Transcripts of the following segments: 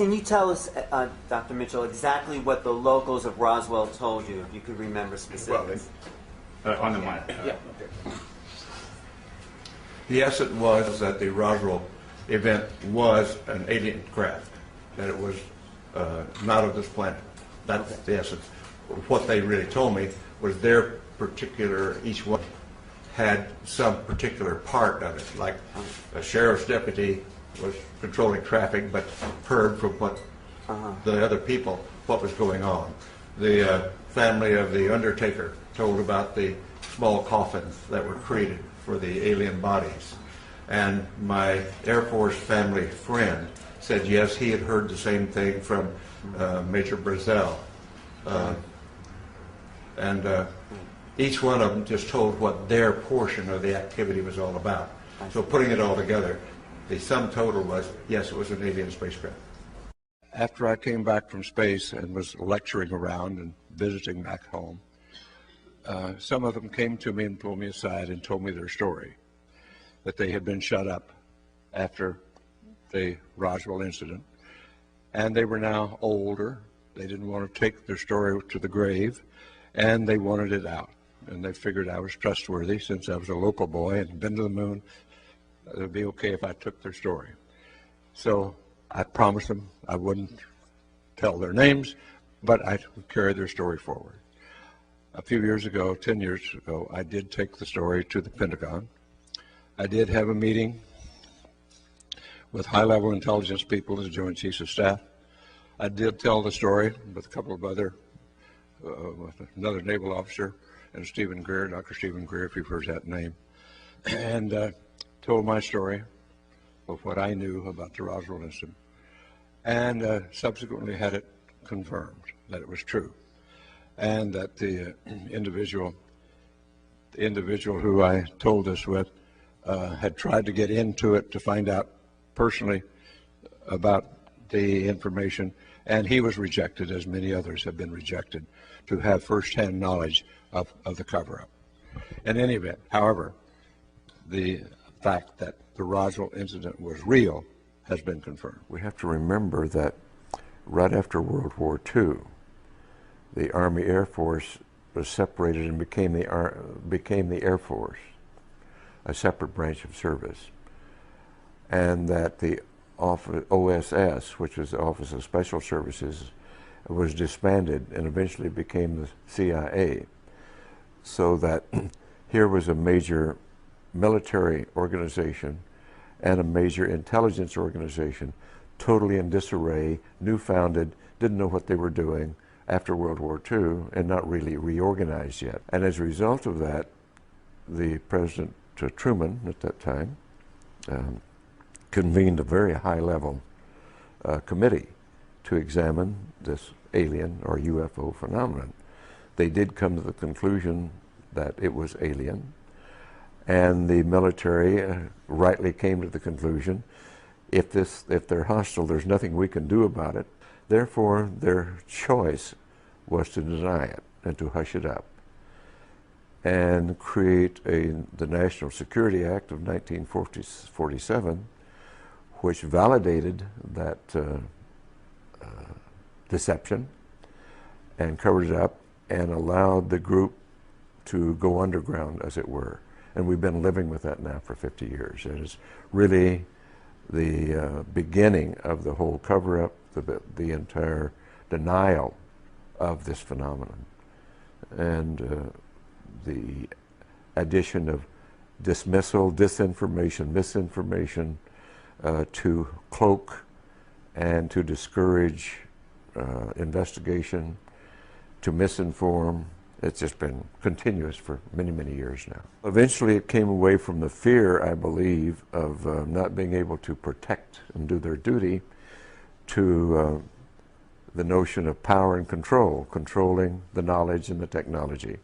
Can you tell us, Dr. Mitchell, exactly what the locals of Roswell told you, if you could remember specifics? On the mic. Yeah. The essence was that the Roswell event was an alien craft, that it was not of this planet. That's the essence. What they really told me was their particular, each one had some particular part of it, like a sheriff's deputy was controlling traffic but heard from what the other people what was going on. The family of the undertaker told about the small coffins that were created for the alien bodies. And my Air Force family friend said yes, he had heard the same thing from Major Brazel. Each one of them just told what their portion of the activity was all about. So putting it all together, the sum total was, yes, it was an alien spacecraft. After I came back from space and was lecturing around and visiting back home, some of them came to me and pulled me aside and told me their story, that they had been shut up after the Roswell incident, and they were now older. They didn't want to take their story to the grave, and they wanted it out. And they figured I was trustworthy since I was a local boy and been to the moon. It would be okay if I took their story. So I promised them I wouldn't tell their names, but I would carry their story forward. A few years ago, 10 years ago, I did take the story to the Pentagon. I did have a meeting with high-level intelligence people as Joint Chiefs of Staff. I did tell the story with a couple of other, with another naval officer and Stephen Greer, Dr. Stephen Greer, if you've heard that name, and told my story of what I knew about the Roswell incident, and subsequently had it confirmed that it was true, and that the individual who I told this with had tried to get into it to find out personally about the information, and he was rejected, as many others have been rejected, to have first-hand knowledge of the cover-up. In any event, however, the fact that the Roswell incident was real has been confirmed. We have to remember that right after World War II, the Army Air Force was separated and became the Air Force, a separate branch of service, and that the OSS, which was the Office of Special Services, was disbanded and eventually became the CIA. So that here was a major military organization and a major intelligence organization totally in disarray, new-founded, didn't know what they were doing after World War II, and not really reorganized yet. And as a result of that, the President Truman at that time convened a very high-level committee to examine this alien or UFO phenomenon. They did come to the conclusion that it was alien, and the military rightly came to the conclusion, if they're hostile, there's nothing we can do about it. Therefore, their choice was to deny it and to hush it up and create the National Security Act of 1947, which validated that deception and covered it up and allowed the group to go underground, as it were. And we've been living with that now for 50 years. It is really the beginning of the whole cover-up, the entire denial of this phenomenon, and the addition of dismissal, disinformation, misinformation to cloak and to discourage investigation, to misinform. It's just been continuous for many, many years now. Eventually it came away from the fear, I believe, of not being able to protect and do their duty, to the notion of power and control, controlling the knowledge and the technology.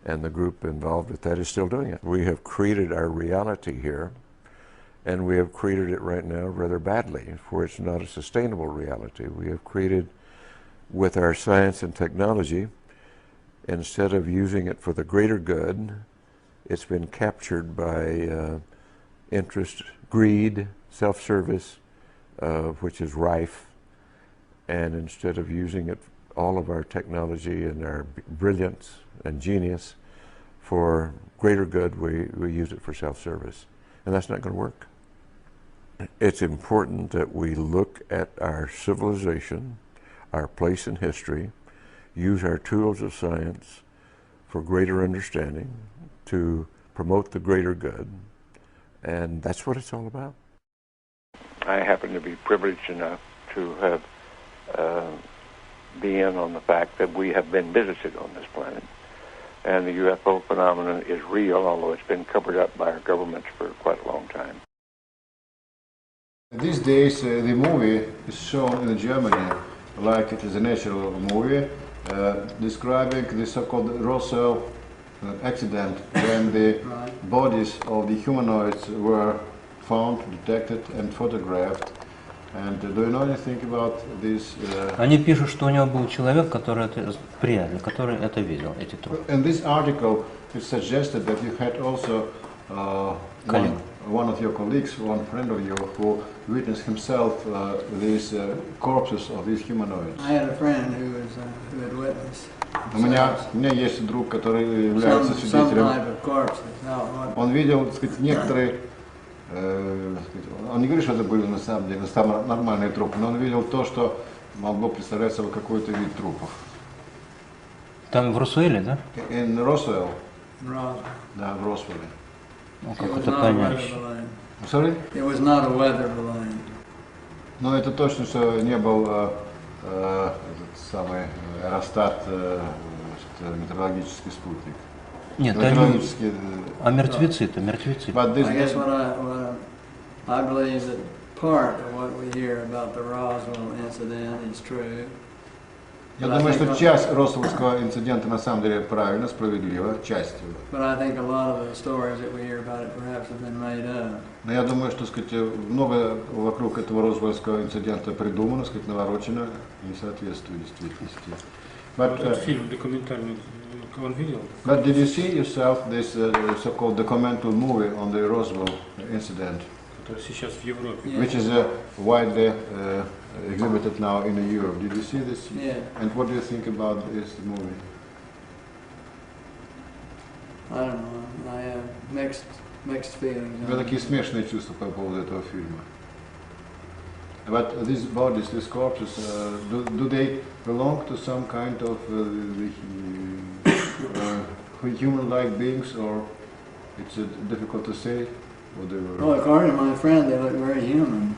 And the group involved with that is still doing it. We have created our reality here, and we have created it right now rather badly, for it's not a sustainable reality. We have created, with our science and technology, instead of using it for the greater good, it's been captured by interest, greed, self-service, which is rife, And instead of using it, all of our technology and our brilliance and genius for greater good, we use it for self-service. And that's not going to work. It's important that we look at our civilization, our place in history, use our tools of science for greater understanding, to promote the greater good, and that's what it's all about. I happen to be privileged enough to have be in on the fact that we have been visited on this planet, and the UFO phenomenon is real, although it's been covered up by our governments for quite a long time. These days, the movie is shown in Germany like it is a natural movie, describing the so-called Roswell accident when the bodies of the humanoids were found, detected, and photographed. And do you know anything about this? Они пишут, что у него был человек, приятель, который это видел, эти трупы. In this article, it suggested that you had also one of your colleagues, one friend of yours, who witnessed himself these corpses of these humanoids. I had a friend who had witnessed. У меня есть друг, который является свидетелем. Он видел, так сказать, некоторые, он не говорит, что это были на самом деле нормальные трупы, но он видел то, что могло представлять собой какой-то вид трупов. Там в Росуэле, да? In Roswell. Roswell. Да, в Росвелле. Ну, как это понять? Sorry? It was not a weather balloon. Но это точно, что не был этот самый аэростат, метеорологический спутник. Нет, метеорологический. А мертвецы-то, мертвецы. I guess what I believe that part of what we hear about the Roswell incident is true. Я думаю, что часть Росвеллского инцидента на самом деле правильно, справедлива, часть его. But I think a lot of the stories that we hear about it perhaps have been made up. Но я думаю, что, сказать, много вокруг этого Росвеллского инцидента придумано, сказать, наворочено, не соответствует действительности. Этот фильм документальный, он видел? But did you see yourself this so-called documentary movie on the Roswell incident? Который сейчас в Европе. Which is widely exhibited now in Europe. Did you see this? Yeah. And what do you think about this movie? I don't know. I have mixed feelings. У меня такие смешанные чувства по поводу этого фильма. But these bodies, these corpses, do they belong to some kind of human-like beings, or it's difficult to say what they were? Well, according to my friend, they look very human.